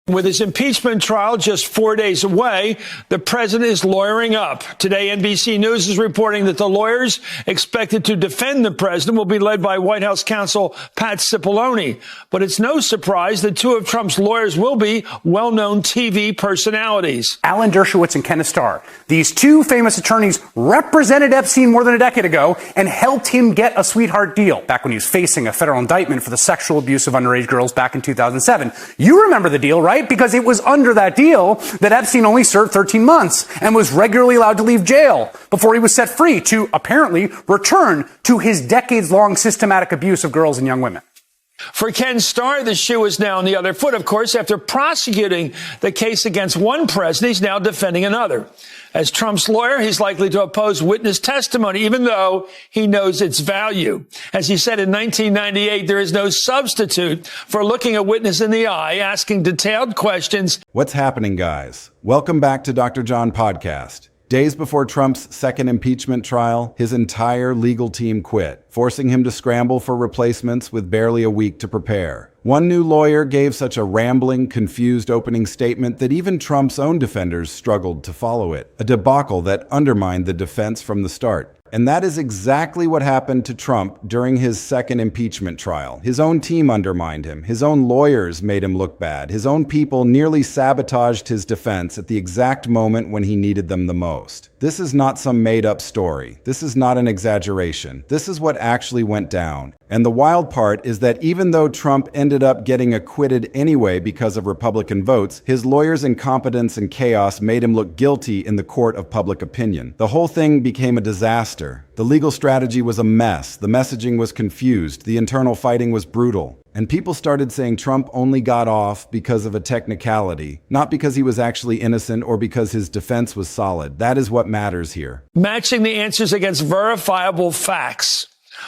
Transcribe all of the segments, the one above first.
With his impeachment trial just 4 days away, the president is lawyering up. Today, NBC News is reporting that the lawyers expected to defend the president will be led by White House counsel Pat Cipollone. But it's no surprise that two of Trump's lawyers will be well-known TV personalities. Alan Dershowitz and Kenneth Starr. These two famous attorneys represented Epstein more than a decade ago and helped him get a sweetheart deal back when he was facing a federal indictment for the sexual abuse of underage girls back in 2007. You remember the deal, right? Because it was under that deal that Epstein only served 13 months and was regularly allowed to leave jail before he was set free to apparently return to his decades-long systematic abuse of girls and young women. For Ken Starr, the shoe is now on the other foot, of course. After prosecuting the case against one president, he's now defending another. As Trump's lawyer, he's likely to oppose witness testimony, even though he knows its value. As he said in 1998, there is no substitute for looking a witness in the eye, asking detailed questions. What's happening, guys? Welcome back to Dr. John Podcast. Days before Trump's second impeachment trial, his entire legal team quit, forcing him to scramble for replacements with barely a week to prepare. One new lawyer gave such a rambling, confused opening statement that even Trump's own defenders struggled to follow it, a debacle that undermined the defense from the start. And that is exactly what happened to Trump during his second impeachment trial. His own team undermined him. His own lawyers made him look bad. His own people nearly sabotaged his defense at the exact moment when he needed them the most. This is not some made-up story. This is not an exaggeration. This is what actually went down. And the wild part is that even though Trump ended up getting acquitted anyway because of Republican votes, his lawyers' incompetence and chaos made him look guilty in the court of public opinion. The whole thing became a disaster. The legal strategy was a mess. The messaging was confused. The internal fighting was brutal. And people started saying Trump only got off because of a technicality, not because he was actually innocent or because his defense was solid. That is what matters here. Matching the answers against verifiable facts.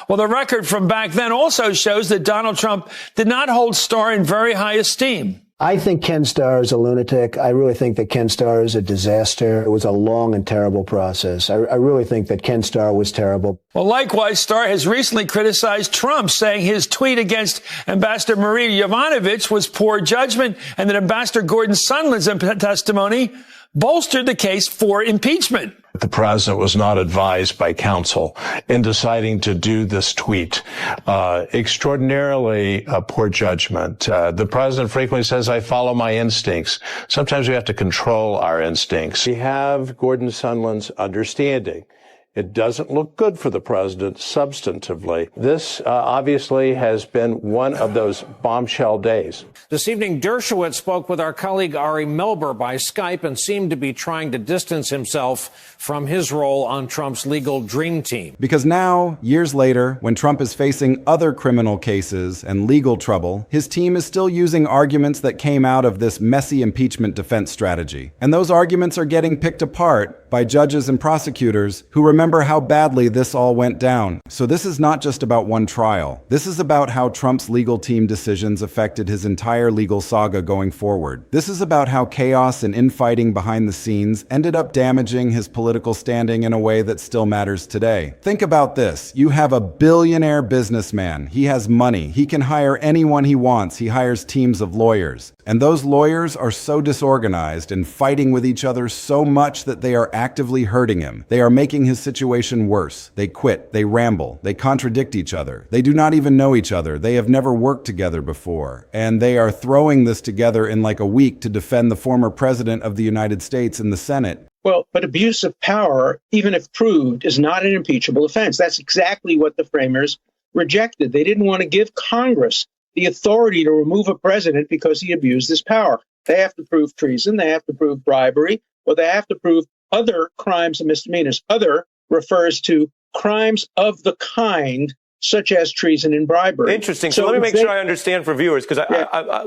Well, the record from back then also shows that Donald Trump did not hold Starr in very high esteem. I think Ken Starr is a lunatic. I really think that Ken Starr is a disaster. It was a long and terrible process. I really think that Ken Starr was terrible. Well, likewise, Starr has recently criticized Trump, saying his tweet against Ambassador Marie Yovanovitch was poor judgment and that Ambassador Gordon Sondland's testimony bolstered the case for impeachment. The president was not advised by counsel in deciding to do this tweet. Extraordinarily poor judgment. The president frequently says, I follow my instincts. Sometimes we have to control our instincts. We have Gordon Sondland's understanding. It doesn't look good for the president substantively. This obviously has been one of those bombshell days. This evening, Dershowitz spoke with our colleague Ari Melber by Skype and seemed to be trying to distance himself from his role on Trump's legal dream team. Because now, years later, when Trump is facing other criminal cases and legal trouble, his team is still using arguments that came out of this messy impeachment defense strategy. And those arguments are getting picked apart by judges and prosecutors who remember how badly this all went down. So this is not just about one trial. This is about how Trump's legal team decisions affected his entire legal saga going forward. This is about how chaos and infighting behind the scenes ended up damaging his political standing in a way that still matters today. Think about this. You have a billionaire businessman. He has money. He can hire anyone he wants. He hires teams of lawyers. And those lawyers are so disorganized and fighting with each other so much that they are actively hurting him. They are making his situation worse. They quit. They ramble. They contradict each other. They do not even know each other. They have never worked together before. And they are throwing this together in like a week to defend the former president of the United States in the Senate. Well, but abuse of power, even if proved, is not an impeachable offense. That's exactly what the framers rejected. They didn't want to give Congress the authority to remove a president because he abused his power. They have to prove treason. They have to prove bribery, or they have to prove other crimes and misdemeanors. Other refers to crimes of the kind, such as treason and bribery. Interesting. So let me make sure I understand for viewers, because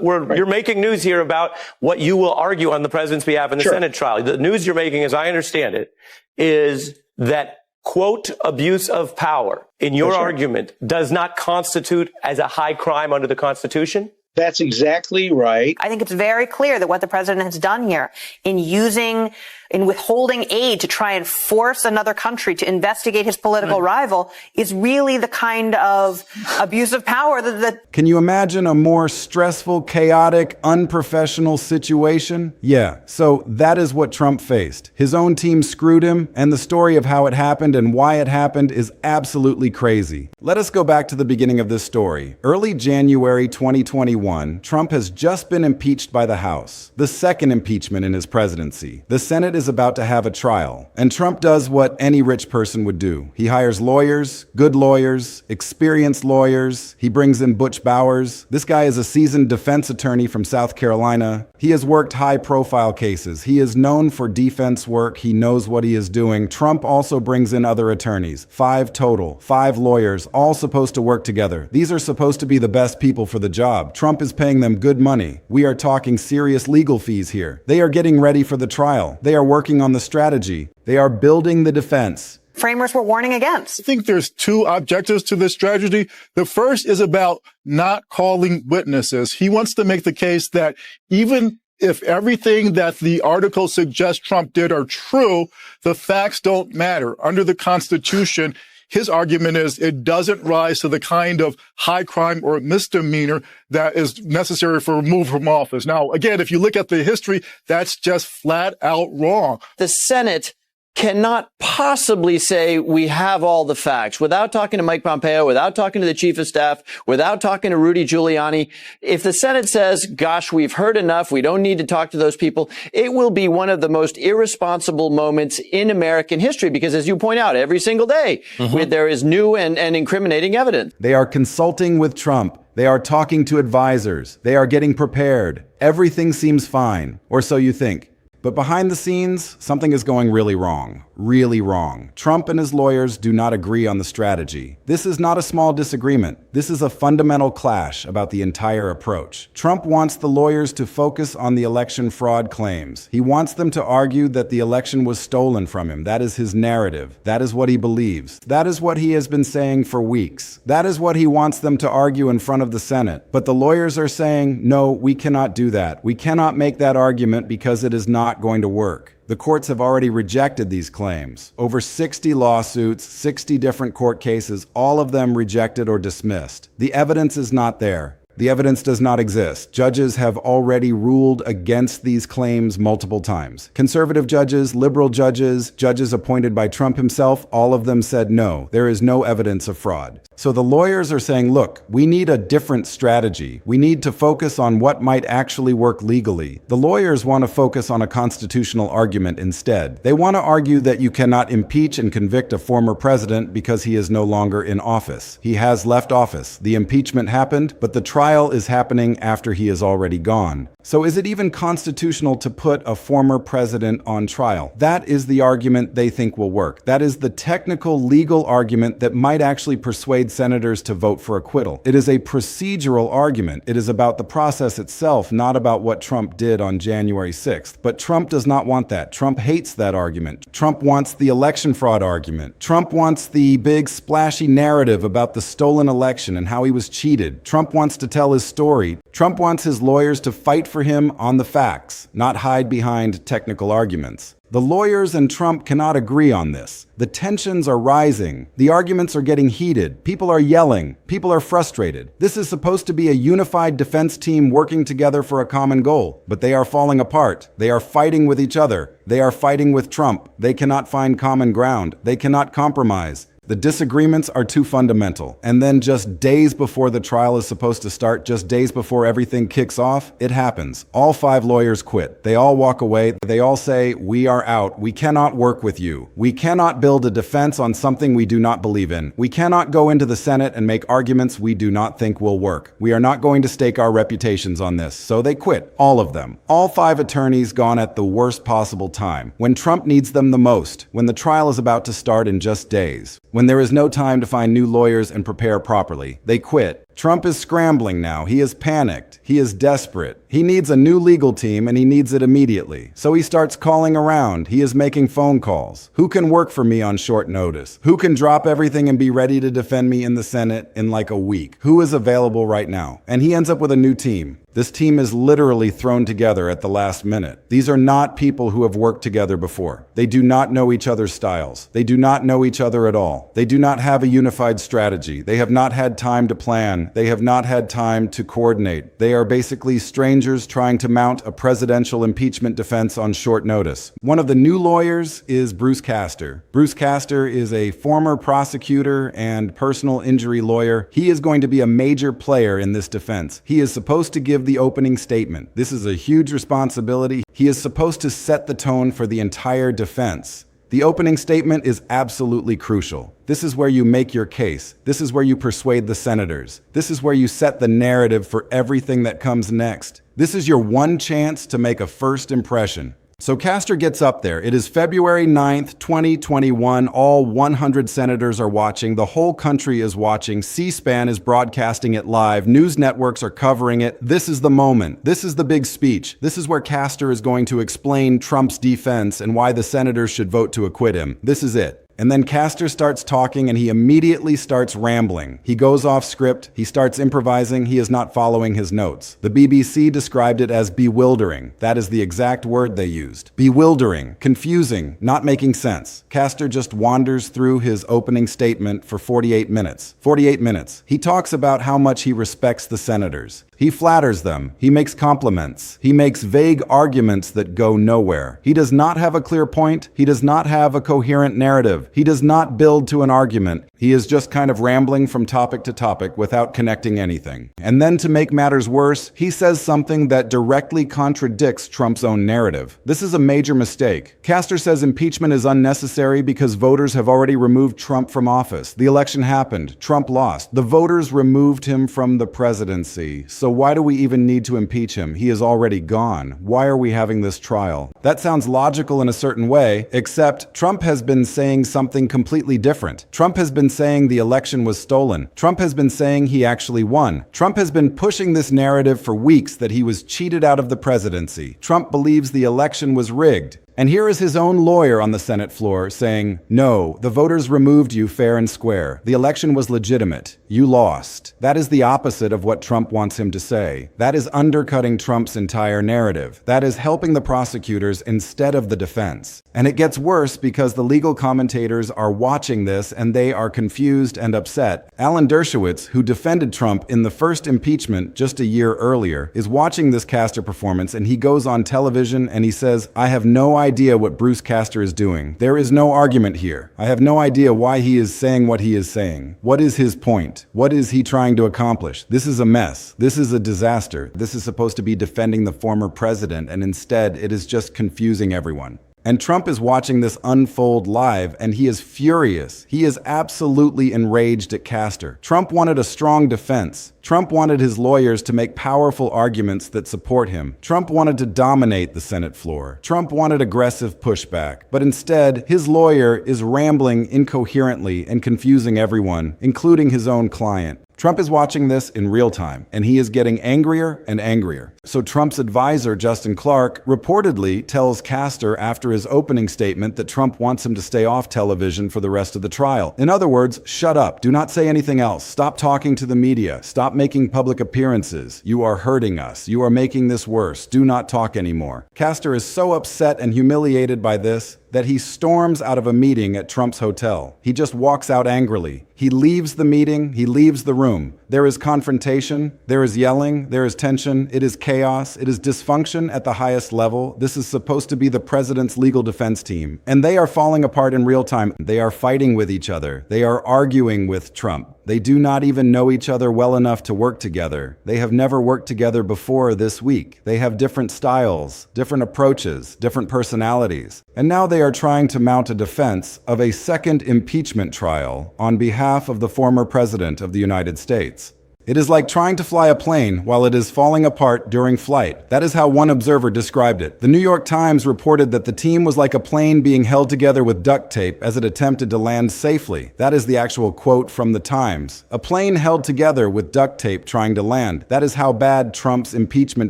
you're making news here about what you will argue on the president's behalf in the Senate trial. The news you're making, as I understand it, is that, quote, abuse of power, in your argument, does not constitute as a high crime under the Constitution? That's exactly right. I think it's very clear that what the president has done here in withholding aid to try and force another country to investigate his political rival is really the kind of abuse of power that Can you imagine a more stressful, chaotic, unprofessional situation? Yeah, so that is what Trump faced. His own team screwed him, and the story of how it happened and why it happened is absolutely crazy. Let us go back to the beginning of this story. Early January 2021, Trump has just been impeached by the House, the second impeachment in his presidency. The Senate is about to have a trial, and Trump does what any rich person would do. He hires lawyers, good lawyers, experienced lawyers. He brings in Butch Bowers. This guy is a seasoned defense attorney from South Carolina. He has worked high-profile cases. He is known for defense work. He knows what he is doing. Trump also brings in other attorneys, 5 total, 5 lawyers, all supposed to work together. These are supposed to be the best people for the job. Trump is paying them good money. We are talking serious legal fees here. They are getting ready for the trial. They are working on the strategy. They are building the defense. framers were warning against. I think there's 2 objectives to this strategy. The first is about not calling witnesses. He wants to make the case that even if everything that the article suggests Trump did are true, the facts don't matter. Under the Constitution, his argument is it doesn't rise to the kind of high crime or misdemeanor that is necessary for removal from office. Now, again, if you look at the history, that's just flat out wrong. The Senate cannot possibly say we have all the facts without talking to Mike Pompeo, without talking to the chief of staff, without talking to Rudy Giuliani. If the Senate says, gosh, we've heard enough, we don't need to talk to those people, it will be one of the most irresponsible moments in American history because, as you point out, every single day there is new and incriminating evidence. They are consulting with Trump. They are talking to advisors. They are getting prepared. Everything seems fine, or so you think. But behind the scenes, something is going really wrong. Really wrong. Trump and his lawyers do not agree on the strategy. This is not a small disagreement. This is a fundamental clash about the entire approach. Trump wants the lawyers to focus on the election fraud claims. He wants them to argue that the election was stolen from him. That is his narrative. That is what he believes. That is what he has been saying for weeks. That is what he wants them to argue in front of the Senate. But the lawyers are saying, no, we cannot do that. We cannot make that argument because it is not going to work. The courts have already rejected these claims. Over 60 lawsuits, 60 different court cases, all of them rejected or dismissed. The evidence is not there. The evidence does not exist. Judges have already ruled against these claims multiple times. Conservative judges, liberal judges, judges appointed by Trump himself, all of them said no, there is no evidence of fraud. So the lawyers are saying, look, we need a different strategy. We need to focus on what might actually work legally. The lawyers want to focus on a constitutional argument instead. They want to argue that you cannot impeach and convict a former president because he is no longer in office. He has left office. The impeachment happened, but the trial is happening after he is already gone. So is it even constitutional to put a former president on trial? That is the argument they think will work. That is the technical legal argument that might actually persuade senators to vote for acquittal. It is a procedural argument. It is about the process itself, not about what Trump did on January 6th. But Trump does not want that. Trump hates that argument. Trump wants the election fraud argument. Trump wants the big splashy narrative about the stolen election and how he was cheated. Trump wants to tell his story. Trump wants his lawyers to fight for him on the facts, not hide behind technical arguments. The lawyers and Trump cannot agree on this. The tensions are rising. The arguments are getting heated. People are yelling. People are frustrated. This is supposed to be a unified defense team working together for a common goal, but they are falling apart. They are fighting with each other. They are fighting with Trump. They cannot find common ground. They cannot compromise. The disagreements are too fundamental. And then just days before the trial is supposed to start, just days before everything kicks off, it happens. All 5 lawyers quit. They all walk away. They all say, we are out. We cannot work with you. We cannot build a defense on something we do not believe in. We cannot go into the Senate and make arguments we do not think will work. We are not going to stake our reputations on this. So they quit. All of them. All 5 attorneys gone at the worst possible time. When Trump needs them the most. When the trial is about to start in just days. when there is no time to find new lawyers and prepare properly. They quit. Trump is scrambling now. He is panicked. He is desperate. He needs a new legal team, and he needs it immediately. So he starts calling around. He is making phone calls. Who can work for me on short notice? Who can drop everything and be ready to defend me in the Senate in like a week? Who is available right now? And he ends up with a new team. This team is literally thrown together at the last minute. These are not people who have worked together before. They do not know each other's styles. They do not know each other at all. They do not have a unified strategy. They have not had time to plan. They have not had time to coordinate. They are basically strangers trying to mount a presidential impeachment defense on short notice. One of the new lawyers is Bruce Castor. Bruce Castor is a former prosecutor and personal injury lawyer. He is going to be a major player in this defense. He is supposed to give the opening statement. This is a huge responsibility. He is supposed to set the tone for the entire defense. The opening statement is absolutely crucial. This is where you make your case. This is where you persuade the senators. This is where you set the narrative for everything that comes next. This is your one chance to make a first impression. So Castor gets up there. It is February 9th, 2021. All 100 senators are watching. The whole country is watching. C-SPAN is broadcasting it live. News networks are covering it. This is the moment. This is the big speech. This is where Castor is going to explain Trump's defense and why the senators should vote to acquit him. This is it. And then Castor starts talking and he immediately starts rambling. He goes off script. He starts improvising. He is not following his notes. The BBC described it as bewildering. That is the exact word they used. Bewildering, confusing, not making sense. Castor just wanders through his opening statement for 48 minutes. 48 minutes. He talks about how much he respects the senators. He flatters them. He makes compliments. He makes vague arguments that go nowhere. He does not have a clear point. He does not have a coherent narrative. He does not build to an argument. He is just kind of rambling from topic to topic without connecting anything. And then to make matters worse, he says something that directly contradicts Trump's own narrative. This is a major mistake. Castor says impeachment is unnecessary because voters have already removed Trump from office. The election happened. Trump lost. The voters removed him from the presidency. So why do we even need to impeach him? He is already gone. Why are we having this trial? That sounds logical in a certain way, except Trump has been saying something completely different. Trump has been saying the election was stolen. Trump has been saying he actually won. Trump has been pushing this narrative for weeks that he was cheated out of the presidency. Trump believes the election was rigged. And here is his own lawyer on the Senate floor saying, no, the voters removed you fair and square. The election was legitimate. You lost. That is the opposite of what Trump wants him to say. That is undercutting Trump's entire narrative. That is helping the prosecutors instead of the defense. And it gets worse because the legal commentators are watching this and they are confused and upset. Alan Dershowitz, who defended Trump in the first impeachment just a year earlier, is watching this Castor performance and he goes on television and he says, I have no idea what Bruce Castor is doing. There is no argument here. I have no idea why he is saying what he is saying. What is his point? What is he trying to accomplish? This is a mess. This is a disaster. This is supposed to be defending the former president, and instead it is just confusing everyone. And Trump is watching this unfold live, and he is furious. He is absolutely enraged at Castor. Trump wanted a strong defense. Trump wanted his lawyers to make powerful arguments that support him. Trump wanted to dominate the Senate floor. Trump wanted aggressive pushback. But instead, his lawyer is rambling incoherently and confusing everyone, including his own client. Trump is watching this in real time, and he is getting angrier and angrier. So Trump's advisor, Justin Clark, reportedly tells Castor after his opening statement that Trump wants him to stay off television for the rest of the trial. In other words, shut up. Do not say anything else. Stop talking to the media. Stop making public appearances. You are hurting us. You are making this worse. Do not talk anymore. Castor is so upset and humiliated by this that he storms out of a meeting at Trump's hotel. He just walks out angrily. He leaves the meeting. He leaves the room. There is confrontation. There is yelling. There is tension. It is chaos. It is dysfunction at the highest level. This is supposed to be the president's legal defense team. And they are falling apart in real time. They are fighting with each other. They are arguing with Trump. They do not even know each other well enough to work together. They have never worked together before this week. They have different styles, different approaches, different personalities. And now they are trying to mount a defense of a second impeachment trial on behalf of the former president of the United States. It is like trying to fly a plane while it is falling apart during flight. That is how one observer described it. The New York Times reported that the team was like a plane being held together with duct tape as it attempted to land safely. That is the actual quote from the Times. A plane held together with duct tape trying to land. That is how bad Trump's impeachment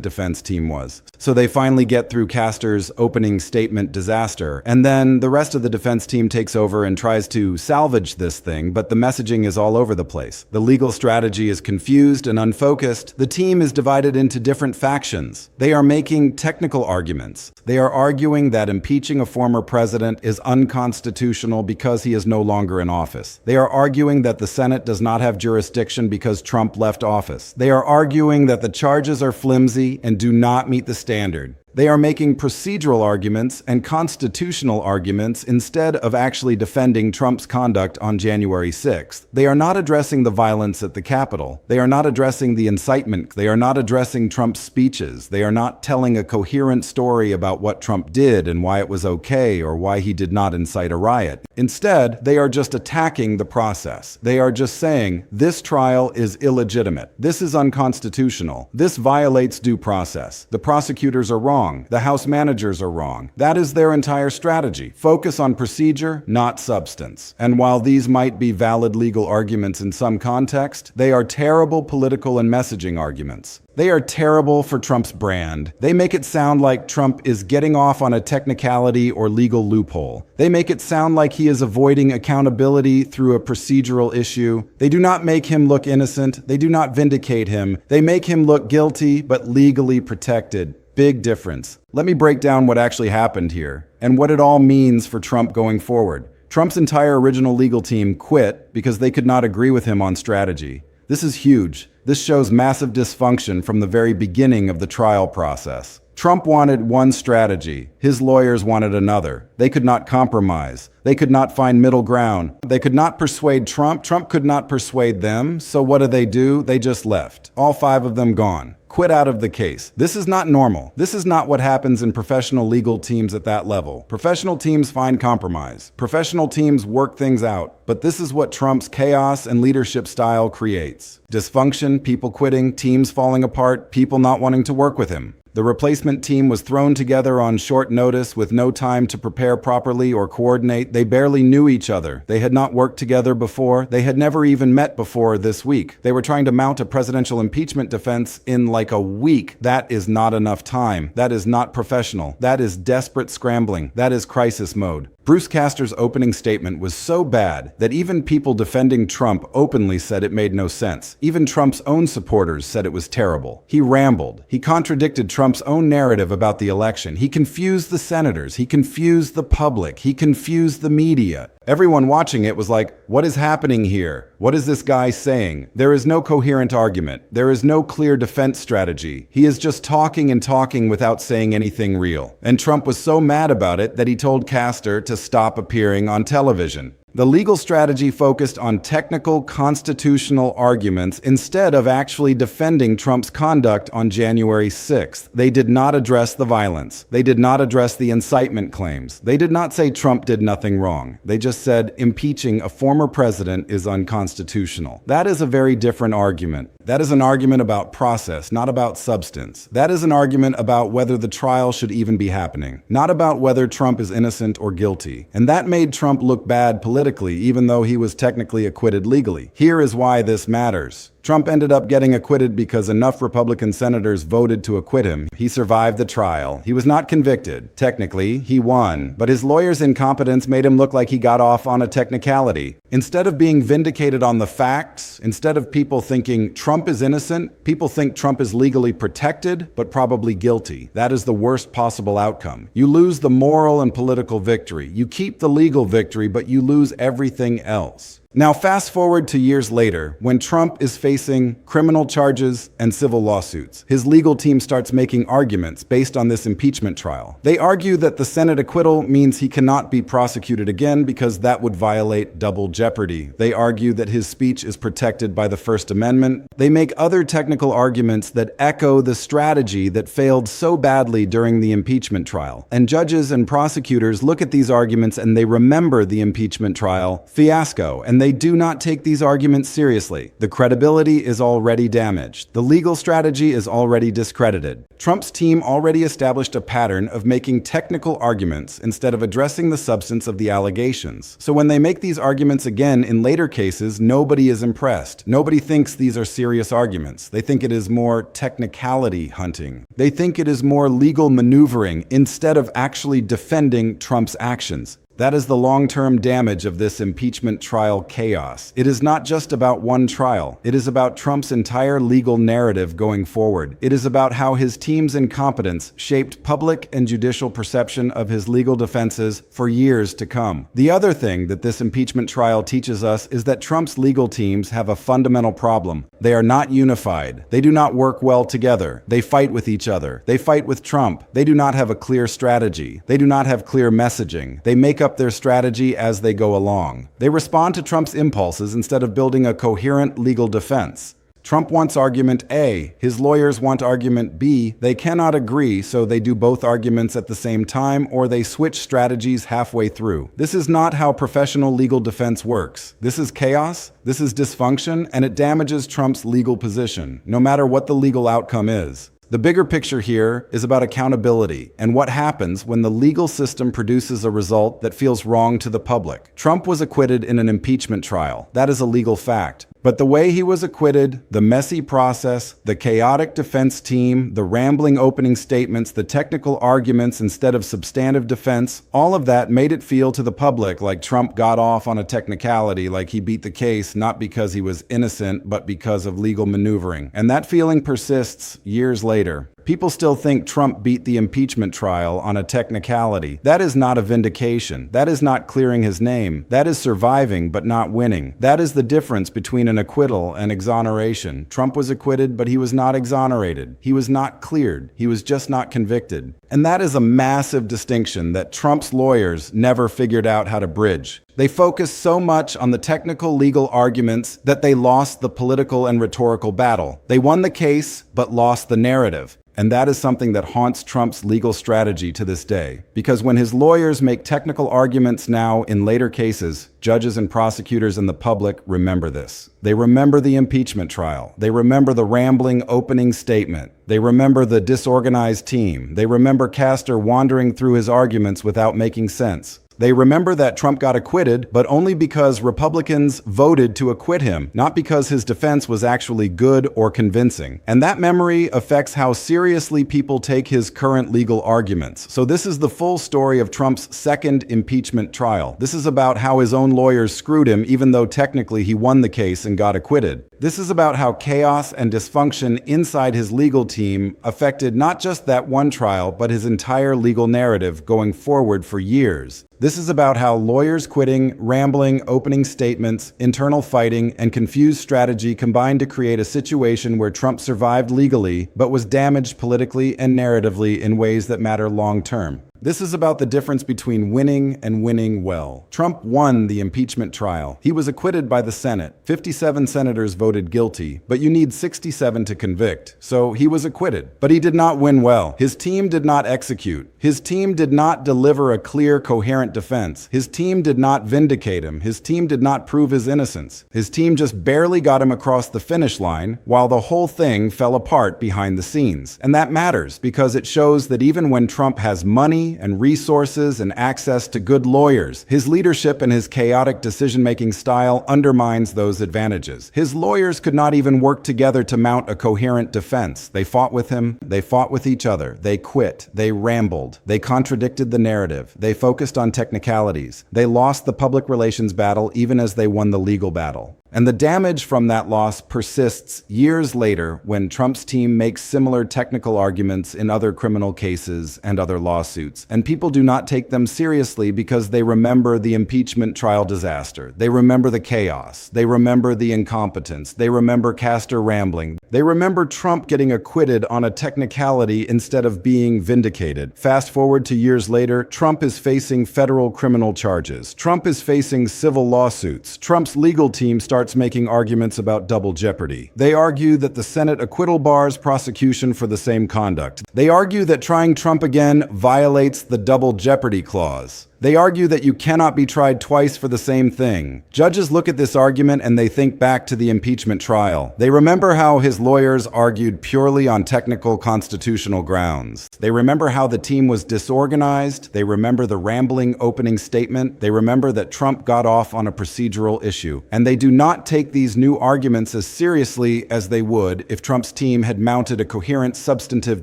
defense team was. So they finally get through Castor's opening statement disaster, and then the rest of the defense team takes over and tries to salvage this thing, but the messaging is all over the place. The legal strategy is confused and unfocused. The team is divided into different factions. They are making technical arguments. They are arguing that impeaching a former president is unconstitutional because he is no longer in office. They are arguing that the Senate does not have jurisdiction because Trump left office. They are arguing that the charges are flimsy and do not meet the standard. They are making procedural arguments and constitutional arguments instead of actually defending Trump's conduct on January 6th. They are not addressing the violence at the Capitol. They are not addressing the incitement. They are not addressing Trump's speeches. They are not telling a coherent story about what Trump did and why it was okay or why he did not incite a riot. Instead, they are just attacking the process. They are just saying, this trial is illegitimate. This is unconstitutional. This violates due process. The prosecutors are wrong. The House managers are wrong. That is their entire strategy. Focus on procedure, not substance. And while these might be valid legal arguments in some context, they are terrible political and messaging arguments. They are terrible for Trump's brand. They make it sound like Trump is getting off on a technicality or legal loophole. They make it sound like he is avoiding accountability through a procedural issue. They do not make him look innocent. They do not vindicate him. They make him look guilty, but legally protected. Big difference. Let me break down what actually happened here and what it all means for Trump going forward. Trump's entire original legal team quit because they could not agree with him on strategy. This is huge. This shows massive dysfunction from the very beginning of the trial process. Trump wanted one strategy. His lawyers wanted another. They could not compromise. They could not find middle ground. They could not persuade Trump. Trump could not persuade them. So what do? They just left. All 5 of them gone. Quit out of the case. This is not normal. This is not what happens in professional legal teams at that level. Professional teams find compromise. Professional teams work things out. But this is what Trump's chaos and leadership style creates. Dysfunction, people quitting, teams falling apart, people not wanting to work with him. The replacement team was thrown together on short notice with no time to prepare properly or coordinate. They barely knew each other. They had not worked together before. They had never even met before this week. They were trying to mount a presidential impeachment defense in like a week. That is not enough time. That is not professional. That is desperate scrambling. That is crisis mode. Bruce Castor's opening statement was so bad that even people defending Trump openly said it made no sense. Even Trump's own supporters said it was terrible. He rambled. He contradicted Trump's own narrative about the election. He confused the senators. He confused the public. He confused the media. Everyone watching it was like, what is happening here? What is this guy saying? There is no coherent argument. There is no clear defense strategy. He is just talking and talking without saying anything real. And Trump was so mad about it that he told Castor to stop appearing on television. The legal strategy focused on technical constitutional arguments instead of actually defending Trump's conduct on January 6th. They did not address the violence. They did not address the incitement claims. They did not say Trump did nothing wrong. They just said impeaching a former president is unconstitutional. That is a very different argument. That is an argument about process, not about substance. That is an argument about whether the trial should even be happening, not about whether Trump is innocent or guilty. And that made Trump look bad politically, even though he was technically acquitted legally. Here is why this matters. Trump ended up getting acquitted because enough Republican senators voted to acquit him. He survived the trial. He was not convicted. Technically, he won. But his lawyer's incompetence made him look like he got off on a technicality. Instead of being vindicated on the facts, instead of people thinking Trump is innocent, people think Trump is legally protected, but probably guilty. That is the worst possible outcome. You lose the moral and political victory. You keep the legal victory, but you lose everything else. Now, fast forward to years later, when Trump is facing criminal charges and civil lawsuits. His legal team starts making arguments based on this impeachment trial. They argue that the Senate acquittal means he cannot be prosecuted again because that would violate double jeopardy. They argue that his speech is protected by the First Amendment. They make other technical arguments that echo the strategy that failed so badly during the impeachment trial. And judges and prosecutors look at these arguments and they remember the impeachment trial fiasco, and and they do not take these arguments seriously. The credibility is already damaged. The legal strategy is already discredited. Trump's team already established a pattern of making technical arguments instead of addressing the substance of the allegations. So when they make these arguments again in later cases, nobody is impressed. Nobody thinks these are serious arguments. They think it is more technicality hunting. They think it is more legal maneuvering instead of actually defending Trump's actions. That is the long-term damage of this impeachment trial chaos. It is not just about one trial. It is about Trump's entire legal narrative going forward. It is about how his team's incompetence shaped public and judicial perception of his legal defenses for years to come. The other thing that this impeachment trial teaches us is that Trump's legal teams have a fundamental problem. They are not unified. They do not work well together. They fight with each other. They fight with Trump. They do not have a clear strategy. They do not have clear messaging. They make up their strategy as they go along. They respond to Trump's impulses instead of building a coherent legal defense. Trump wants argument A. His lawyers want argument B. They cannot agree, so they do both arguments at the same time, or they switch strategies halfway through. This is not how professional legal defense works. This is chaos, this is dysfunction, and it damages Trump's legal position, no matter what the legal outcome is. The bigger picture here is about accountability and what happens when the legal system produces a result that feels wrong to the public. Trump was acquitted in an impeachment trial. That is a legal fact. But the way he was acquitted, the messy process, the chaotic defense team, the rambling opening statements, the technical arguments instead of substantive defense, all of that made it feel to the public like Trump got off on a technicality, like he beat the case not because he was innocent, but because of legal maneuvering. And that feeling persists years later. People still think Trump beat the impeachment trial on a technicality. That is not a vindication. That is not clearing his name. That is surviving but not winning. That is the difference between an acquittal and exoneration. Trump was acquitted, but he was not exonerated. He was not cleared. He was just not convicted. And that is a massive distinction that Trump's lawyers never figured out how to bridge. They focused so much on the technical legal arguments that they lost the political and rhetorical battle. They won the case, but lost the narrative. And that is something that haunts Trump's legal strategy to this day. Because when his lawyers make technical arguments now in later cases, judges and prosecutors and the public remember this. They remember the impeachment trial. They remember the rambling opening statement. They remember the disorganized team. They remember Castor wandering through his arguments without making sense. They remember that Trump got acquitted, but only because Republicans voted to acquit him, not because his defense was actually good or convincing. And that memory affects how seriously people take his current legal arguments. So this is the full story of Trump's second impeachment trial. This is about how his own lawyers screwed him, even though technically he won the case and got acquitted. This is about how chaos and dysfunction inside his legal team affected not just that one trial, but his entire legal narrative going forward for years. This is about how lawyers quitting, rambling, opening statements, internal fighting, and confused strategy combined to create a situation where Trump survived legally, but was damaged politically and narratively in ways that matter long term. This is about the difference between winning and winning well. Trump won the impeachment trial. He was acquitted by the Senate. 57 senators voted guilty, but you need 67 to convict. So he was acquitted. But he did not win well. His team did not execute. His team did not deliver a clear, coherent defense. His team did not vindicate him. His team did not prove his innocence. His team just barely got him across the finish line, while the whole thing fell apart behind the scenes. And that matters because it shows that even when Trump has money and resources and access to good lawyers, his leadership and his chaotic decision-making style undermines those advantages. His lawyers could not even work together to mount a coherent defense. They fought with him, they fought with each other, they quit, they rambled, they contradicted the narrative, they focused on technicalities, they lost the public relations battle even as they won the legal battle. And the damage from that loss persists years later when Trump's team makes similar technical arguments in other criminal cases and other lawsuits. And people do not take them seriously because they remember the impeachment trial disaster. They remember the chaos. They remember the incompetence. They remember Castor rambling. They remember Trump getting acquitted on a technicality instead of being vindicated. Fast forward to years later, Trump is facing federal criminal charges. Trump is facing civil lawsuits. Trump's legal team starts making arguments about double jeopardy. They argue that the Senate acquittal bars prosecution for the same conduct. They argue that trying Trump again violates the double jeopardy clause. They argue that you cannot be tried twice for the same thing. Judges look at this argument and they think back to the impeachment trial. They remember how his lawyers argued purely on technical constitutional grounds. They remember how the team was disorganized. They remember the rambling opening statement. They remember that Trump got off on a procedural issue. And they do not take these new arguments as seriously as they would if Trump's team had mounted a coherent substantive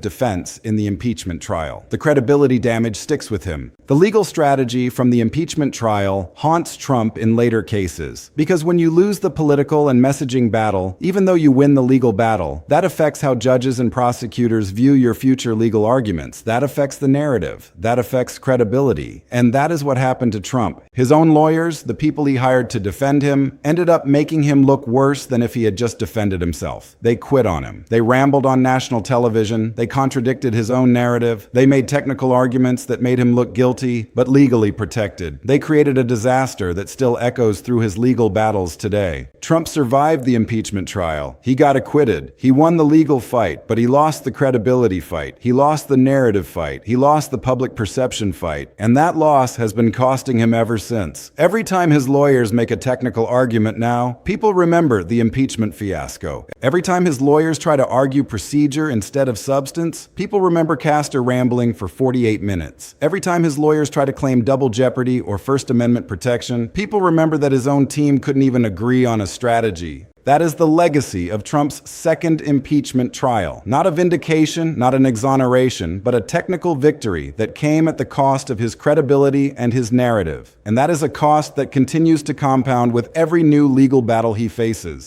defense in the impeachment trial. The credibility damage sticks with him. The legal strategy from the impeachment trial haunts Trump in later cases. Because when you lose the political and messaging battle, even though you win the legal battle, that affects how judges and prosecutors view your future legal arguments. That affects the narrative. That affects credibility. And that is what happened to Trump. His own lawyers, the people he hired to defend him, ended up making him look worse than if he had just defended himself. They quit on him. They rambled on national television. They contradicted his own narrative. They made technical arguments that made him look guilty, but legally protected. They created a disaster that still echoes through his legal battles today. Trump survived the impeachment trial. He got acquitted. He won the legal fight, but he lost the credibility fight. He lost the narrative fight. He lost the public perception fight. And that loss has been costing him ever since. Every time his lawyers make a technical argument now, people remember the impeachment fiasco. Every time his lawyers try to argue procedure instead of substance, people remember Castor rambling for 48 minutes. Every time his lawyers try to claim double jeopardy or First Amendment protection, people remember that his own team couldn't even agree on a strategy. That is the legacy of Trump's second impeachment trial. Not a vindication, not an exoneration, but a technical victory that came at the cost of his credibility and his narrative. And that is a cost that continues to compound with every new legal battle he faces.